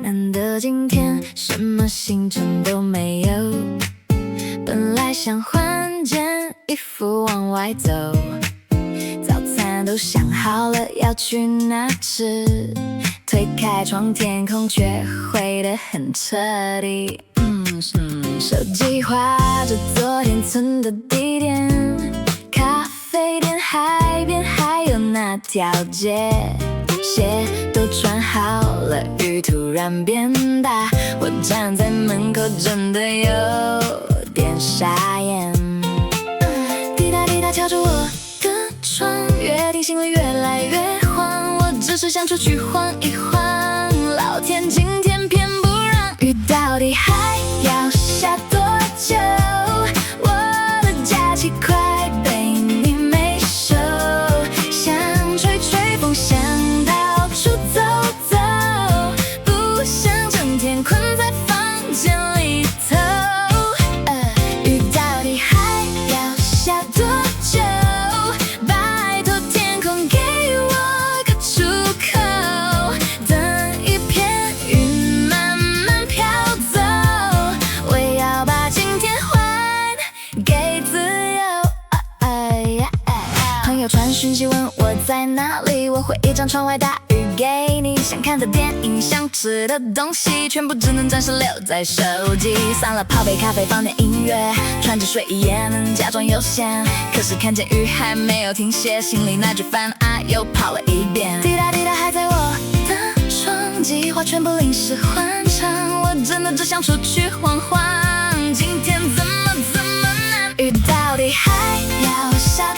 难得今天什么行程都没有，本来想换件衣服往外走，早餐都想好了要去哪吃，推开窗天空却灰得很彻底。手机划着昨天存的地点，咖啡店、海边，还有那条街，鞋都穿好了，雨突然变大，我站在门口真的有点傻眼。滴答滴答敲着我的窗，约定行李越来越慌，我只是想出去晃一晃，老天今天偏不让，雨到底还要下多久？我的假期快被你没收，想吹吹风，想到处走走，不想整天困在房间里头。雨到底还要下多久？拜托天空给我个出口，等一片云慢慢飘走，我要把今天还给自由。朋友传讯息问我在哪里，我绘一张窗外大雨给你，想看的电影，想吃的东西，全部只能暂时留在手机。散了泡杯咖啡，放点音乐，穿着睡衣也能假装悠闲。可是看见雨还没有停歇，心里那句烦啊又跑了一遍。滴答滴答还在我的窗，计划全部临时换场，我真的只想出去晃晃，今天怎么难？雨到底还要下